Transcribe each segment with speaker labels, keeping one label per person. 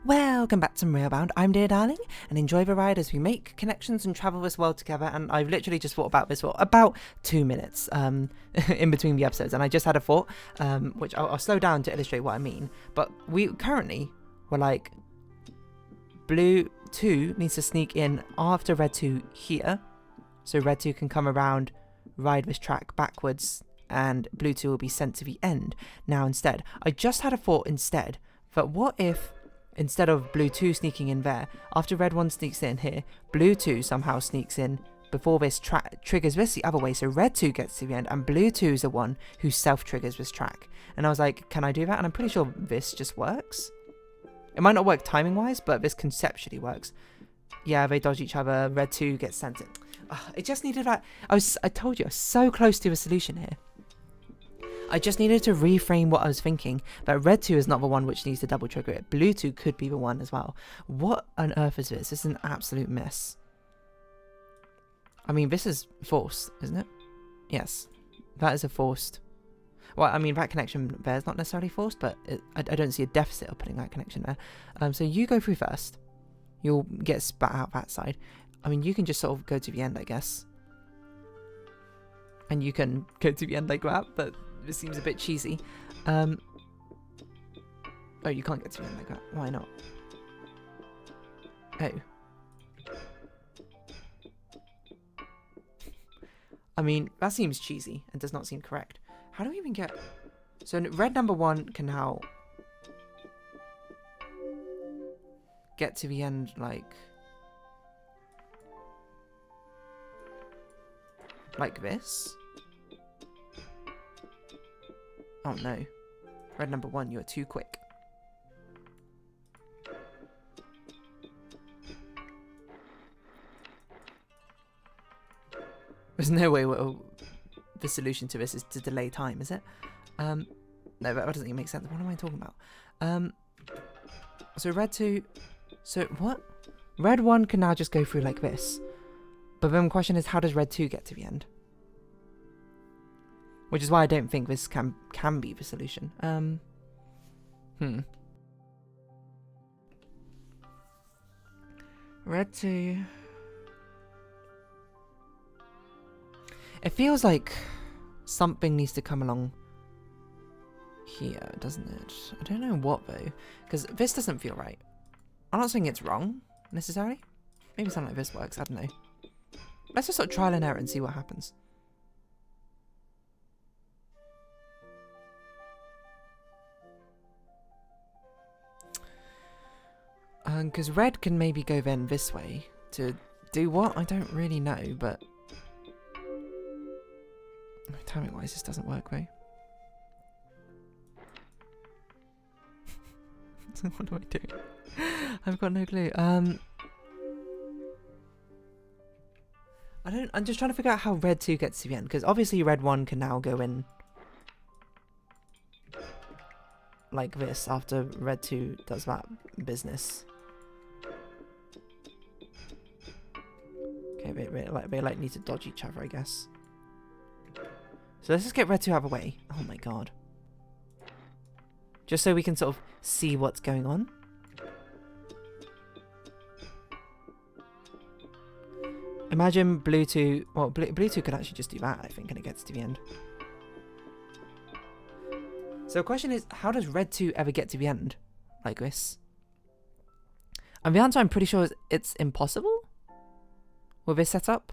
Speaker 1: Welcome back to Railbound. I'm Dear Darling, and enjoy the ride as we make connections and travel this world together. And I've literally just thought about this for about 2 minutes in between the episodes, and I just had a thought, which I'll slow down to illustrate what I mean. But we're like, blue 2 needs to sneak in after red 2 here, so red 2 can come around, ride this track backwards, and blue 2 will be sent to the end. Now instead, I just had a thought instead, that what if instead of blue 2 sneaking in there, after red 1 sneaks in here, blue 2 somehow sneaks in before this triggers this the other way, so red 2 gets to the end, and blue 2 is the one who self-triggers this track. And I was like, can I do that? And I'm pretty sure this just works. It might not work timing-wise, but this conceptually works. Yeah, they dodge each other, red 2 gets sent it. It just needed that. I told you, I was so close to a solution here. I just needed to reframe what I was thinking, that red 2 is not the one which needs to double trigger it. Blue 2 could be the one as well. What on earth is this? This is an absolute mess. I mean, this is forced, isn't it? Yes, that is a forced. Well, I mean, that connection there is not necessarily forced, but I don't see a deficit of putting that connection there. So you go through first. You'll get spat out that side. I mean, you can just sort of go to the end, I guess. And you can go to the end like that, but this seems a bit cheesy. Oh, you can't get to the end like that. Why not? Oh. I mean, that seems cheesy and does not seem correct. How do we even get... So red number 1 can now get to the end like this. Oh no. Red number 1, you're too quick. There's no way the solution to this is to delay time, is it? No, that doesn't even make sense. What am I talking about? So red 2... So, what? Red 1 can now just go through like this. But then the question is, how does red 2 get to the end? Which is why I don't think this can be the solution. Red 2... It feels like something needs to come along here, doesn't it? I don't know what, though. Because this doesn't feel right. I'm not saying it's wrong, necessarily. Maybe something like this works, I don't know. Let's just sort of trial and error and see what happens. Because red can maybe go then this way to do what? I don't really know, but... Timing-wise, this doesn't work, though. So what do I do? I've got no clue. I'm just trying to figure out how red 2 gets to the end, because obviously red 1 can now go in like this after red 2 does that business. Okay, they like need to dodge each other, I guess. So let's just get red 2 out of the way. Oh my god. Just so we can sort of see what's going on. Imagine blue 2... Well, blue 2 could actually just do that, I think, and it gets to the end. So the question is, how does red 2 ever get to the end? Like this? And the answer, I'm pretty sure, is it's impossible? With this setup?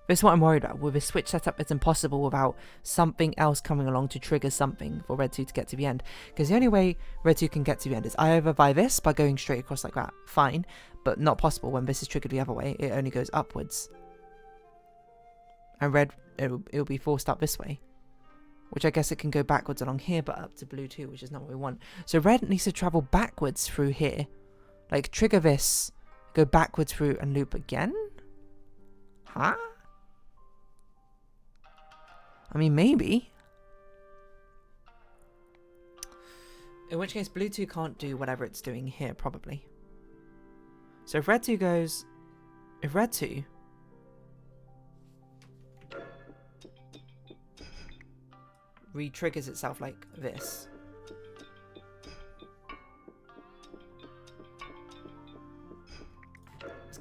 Speaker 1: This is what I'm worried about. With this switch setup, it's impossible without something else coming along to trigger something for red 2 to get to the end. Because the only way red 2 can get to the end is either by this, by going straight across like that. Fine. But not possible when this is triggered the other way. It only goes upwards. And red, it'll be forced up this way. Which I guess it can go backwards along here, but up to blue 2, which is not what we want. So red needs to travel backwards through here. Like, trigger this, go backwards through and loop again? Huh? I mean, maybe. In which case, blue 2 can't do whatever it's doing here, probably. So if red 2 goes... If red 2... re-triggers itself like this.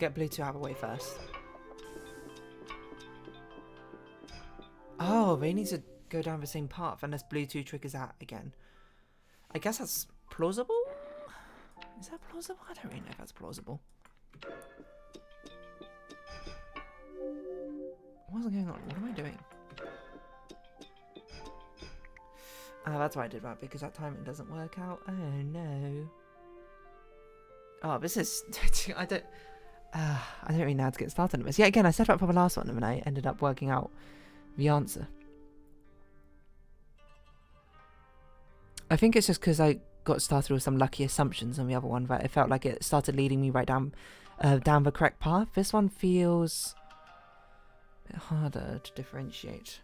Speaker 1: get blue 2 out of the way first. Oh, they need to go down the same path unless blue 2 triggers that again. I guess that's plausible? Is that plausible? I don't really know if that's plausible. What's going on? What am I doing? That's why I did that, because that timing doesn't work out. Oh no. Oh, this is... I don't really know how to get started on this. Yeah, again, I set up for the last one and then I ended up working out the answer. I think it's just because I got started with some lucky assumptions on the other one that it felt like it started leading me right down the correct path. This one feels a bit harder to differentiate.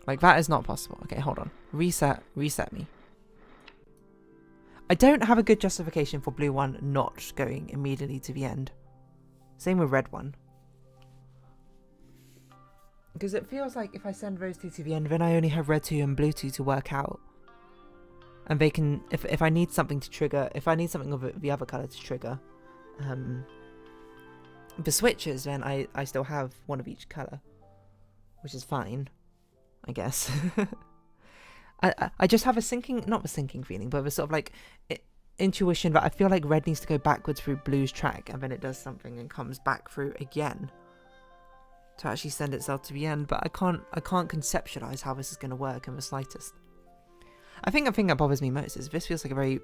Speaker 1: Like, that is not possible. Okay, hold on. Reset me. I don't have a good justification for blue 1 not going immediately to the end. Same with red 1. Because it feels like if I send those 2 to the end, then I only have red 2 and blue 2 to work out. And they can, if I need something to trigger, if I need something of the other colour to trigger the switches, then I still have one of each colour. Which is fine, I guess. I just have a not a sinking feeling, but a sort of like intuition that I feel like red needs to go backwards through blue's track, and then it does something and comes back through again to actually send itself to the end. But I can't conceptualize how this is going to work in the slightest. I think the thing that bothers me most is this feels like a very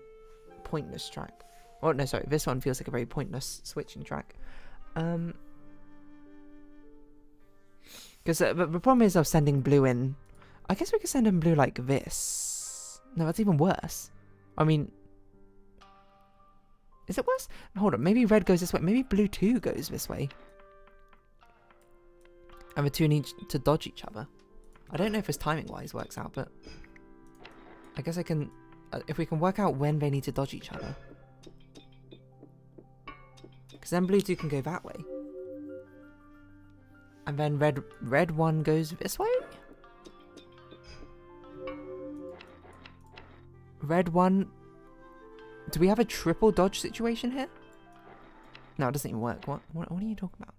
Speaker 1: pointless track. Oh no, sorry, this one feels like a very pointless switching track. Because the problem is of sending blue in. I guess we could send in blue like this. No, that's even worse. I mean, is it worse? Hold on, maybe red goes this way. Maybe blue 2 goes this way. And the 2 need to dodge each other. I don't know if this timing-wise works out, but I guess I can... if we can work out when they need to dodge each other. Because then blue 2 can go that way. And then red 1 goes this way? Red 1... Do we have a triple dodge situation here? No, it doesn't even work. What are you talking about?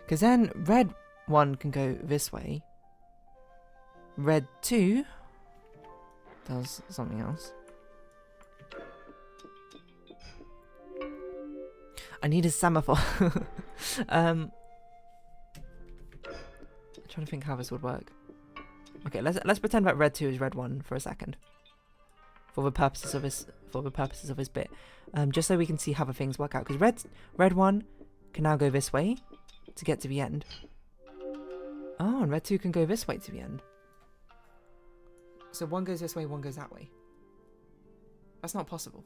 Speaker 1: Because then red 1 can go this way. Red 2 does something else. I need a semaphore. I'm trying to think how this would work. Okay, let's pretend that red 2 is red 1 for a second. For the purposes of this bit. Just so we can see how the things work out. Because red 1 can now go this way to get to the end. Oh, and red 2 can go this way to the end. So one goes this way, one goes that way. That's not possible.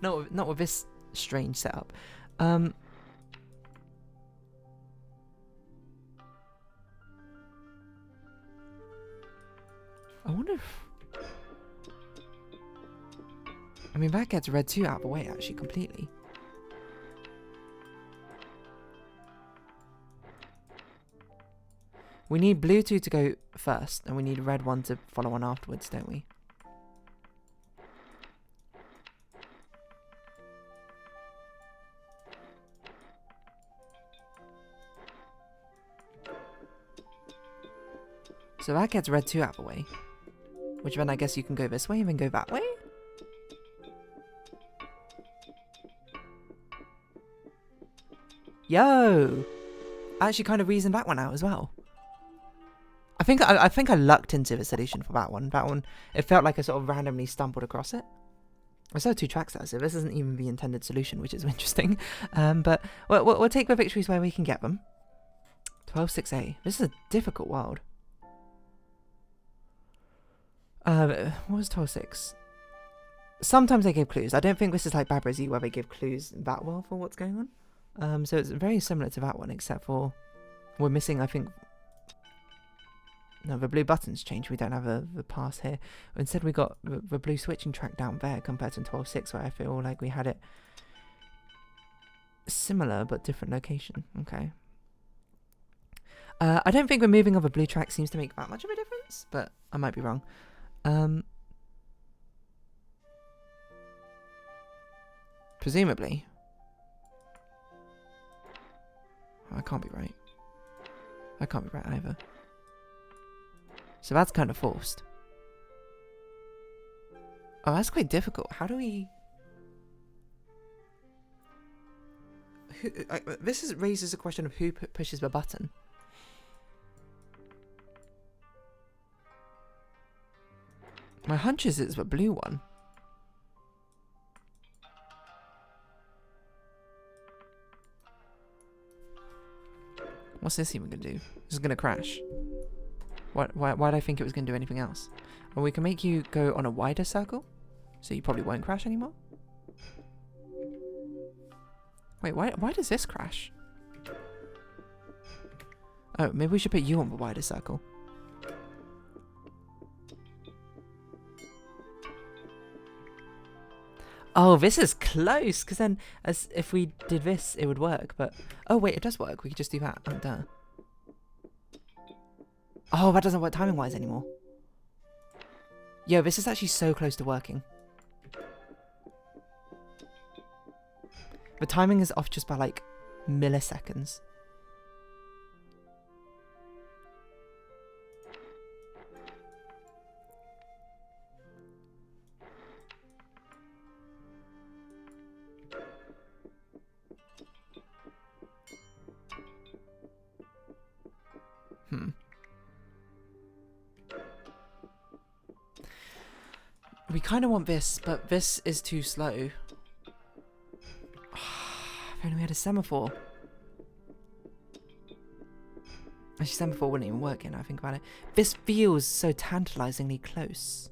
Speaker 1: Not with this strange setup. I wonder if... I mean, that gets red 2 out of the way, actually, completely. We need blue 2 to go first, and we need red 1 to follow on afterwards, don't we? So that gets red 2 out of the way. Which then I guess you can go this way and then go that way? Yo! I actually kind of reasoned that one out as well. I think I lucked into the solution for that one. That one, it felt like I sort of randomly stumbled across it. I saw 2 tracks there, so this isn't even the intended solution, which is interesting. But we'll take the victories where we can get them. 12-6A. This is a difficult world. What was 12-6? Sometimes they give clues. I don't think this is like Bad Brizzy where they give clues that well for what's going on. So it's very similar to that one, except for we're missing, I think... No, the blue buttons changed. We don't have the pass here. Instead, we got the blue switching track down there compared to 12-6, where I feel like we had it similar but different location. Okay. I don't think removing of a blue track seems to make that much of a difference, but I might be wrong. Presumably. I can't be right. I can't be right either. So that's kind of forced. Oh, that's quite difficult. How do we... This raises a question of who pushes the button. My hunch is it's the blue one. What's this even gonna do? This is gonna crash. Why'd I think it was gonna do anything else? Well, we can make you go on a wider circle, so you probably won't crash anymore. Wait, why does this crash? Oh, maybe we should put you on the wider circle. Oh, this is close, because then as if we did this, it would work, but... Oh, wait, it does work. We could just do that. Oh, duh. Oh, that doesn't work timing-wise anymore. Yo, this is actually so close to working. The timing is off just by, like, milliseconds. We kind of want this, but this is too slow. If only we had a semaphore. Actually, semaphore wouldn't even work, now I think about it. This feels so tantalizingly close.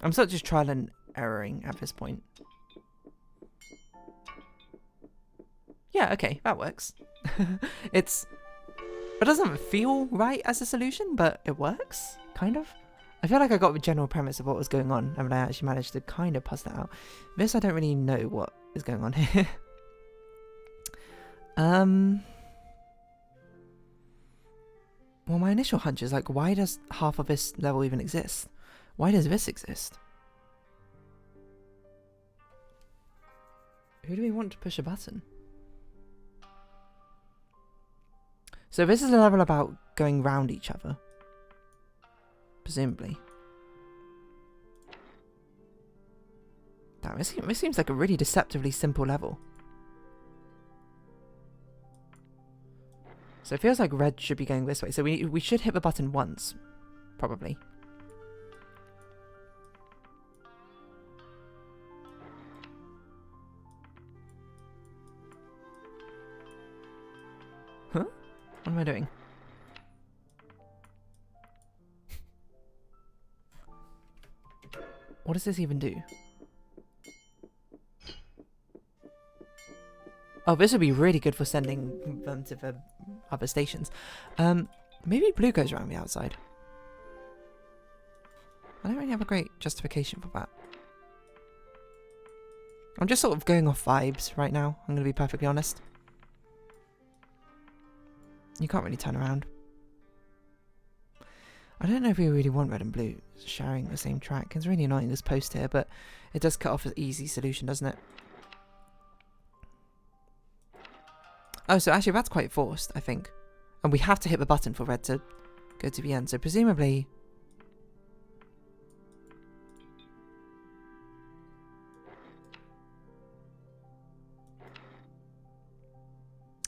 Speaker 1: I'm sort of just trial and erroring at this point. Yeah, okay, that works. It doesn't feel right as a solution, but it works, kind of. I feel like I got the general premise of what was going on, and I actually managed to kind of puzzle that out. This, I don't really know what is going on here. Well, my initial hunch is like, why does half of this level even exist? Why does this exist? Who do we want to push a button? So this is a level about going round each other. Presumably. Damn, this seems like a really deceptively simple level. So it feels like red should be going this way. So we should hit the button once, probably. Huh? What am I doing? What does this even do? Oh, this would be really good for sending them to the other stations. Maybe blue goes around the outside. I don't really have a great justification for that. I'm just sort of going off vibes right now, I'm going to be perfectly honest. You can't really turn around. I don't know if we really want red and blue sharing the same track. It's really annoying, this post here, but it does cut off an easy solution, doesn't it? Oh, so actually that's quite forced, I think. And we have to hit the button for red to go to the end, so presumably...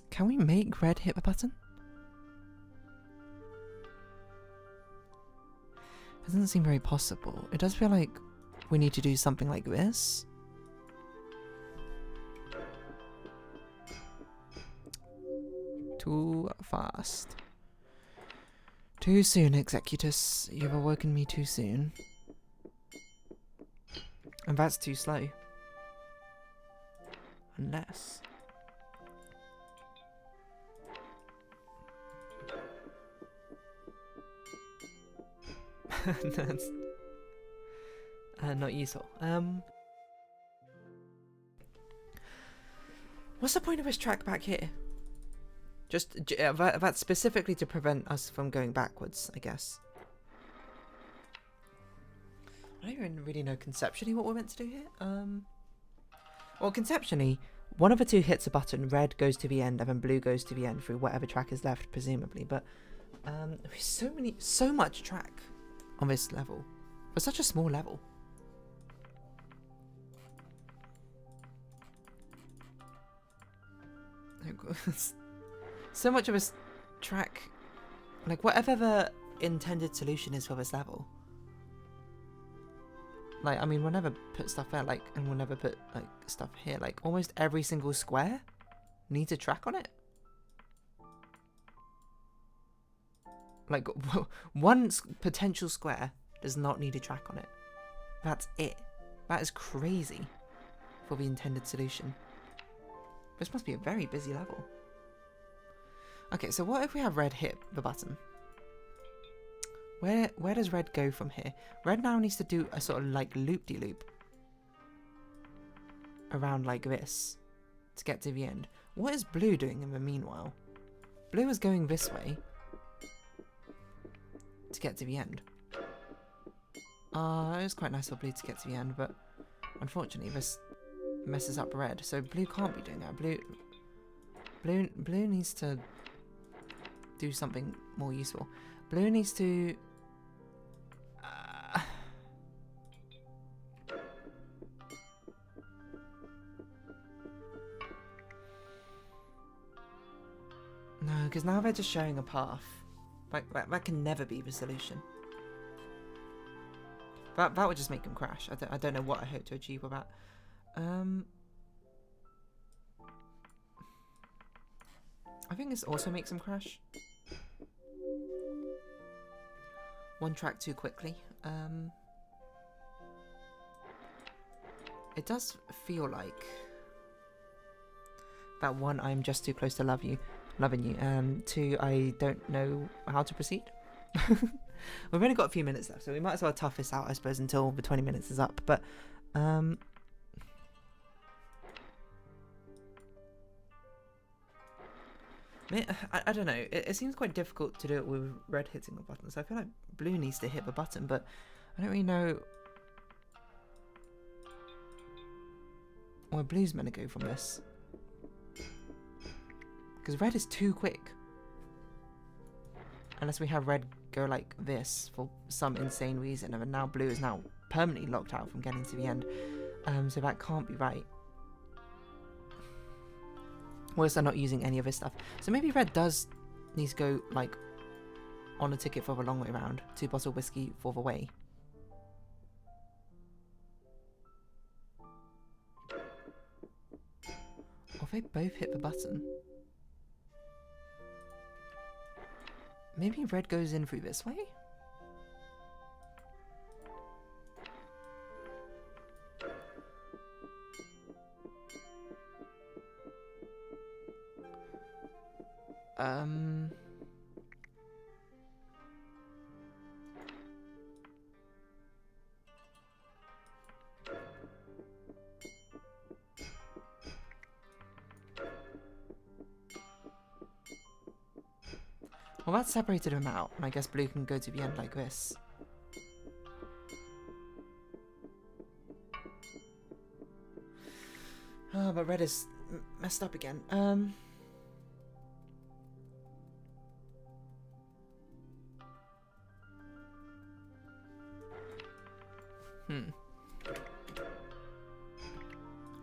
Speaker 1: Can we make red hit the button? It doesn't seem very possible. It does feel like we need to do something like this. Too fast. Too soon, Executus. You've awoken me too soon. And that's too slow. Unless... That's not useful. What's the point of this track back here? Just that's specifically to prevent us from going backwards, I guess. I don't even really know conceptually what we're meant to do here. Well, conceptually, one of the two hits a button, red goes to the end, and then blue goes to the end through whatever track is left, presumably. But there's so much track on this level for such a small level. So much of this track, like whatever the intended solution is for this level. Like, I mean, we'll never put stuff there, like, and we'll never put, like, stuff here. Like, almost every single square needs a track on it. Like, one potential square does not need a track on it. That's it. That is crazy for the intended solution. This must be a very busy level. Okay, so what if we have red hit the button? Where does red go from here? Red now needs to do a sort of like loop-de-loop around like this to get to the end. What is blue doing in the meanwhile? Blue is going this way to get to the end. It was quite nice for blue to get to the end, but unfortunately this messes up red, so blue can't be doing that. Blue needs to do something more useful. Blue needs to no, because now they're just showing a path. Like that can never be the solution. That would just make them crash. I don't know what I hope to achieve with that. I think this also makes them crash. One track too quickly. It does feel like that one, I'm just too close to loving you, and two, I don't know how to proceed. We've only got a few minutes left, so we might as well tough this out, I suppose, until the 20 minutes is up. But I don't know. It seems quite difficult to do it with red hitting the button, so I feel like blue needs to hit the button, but I don't really know where blue's meant to go from this. Because red is too quick. Unless we have red go like this for some insane reason, and now blue is now permanently locked out from getting to the end. So that can't be right. Whilst they're not using any of this stuff. So maybe red does need to go like on a ticket for the long way round. 2 bottle whiskey for the way. Or they both hit the button. Maybe red goes in through this way? Well, that separated them out, and I guess blue can go to the end like this. Oh, but red is messed up again.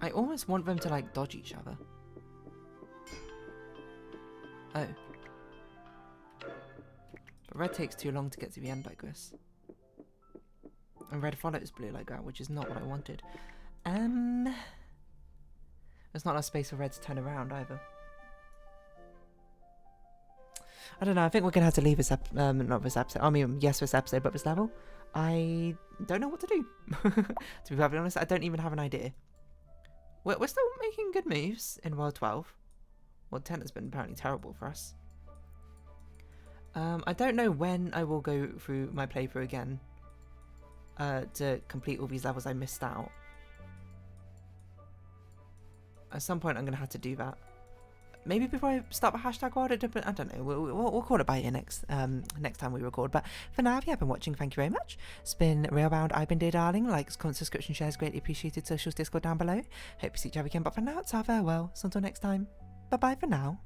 Speaker 1: I almost want them to, like, dodge each other. Oh. But red takes too long to get to the end like this. And red follows blue like that, which is not what I wanted. There's not enough space for red to turn around either. I don't know, I think we're going to have to leave this not this episode. I mean, yes, this episode, but this level. I don't know what to do. To be perfectly honest, I don't even have an idea. We're still making good moves in World 12. World 10 has been apparently terrible for us. I don't know when I will go through my playthrough again to complete all these levels I missed out. At some point I'm going to have to do that. Maybe before I start the hashtag world, I don't know. We'll call it by ear next time we record. But for now, if you have been watching, thank you very much. It's been Railbound. I've been Dear Darling. Likes, comments, subscription, shares, greatly appreciated. Socials, Discord down below. Hope you see each other again. But for now, it's our farewell. So until next time, bye bye for now.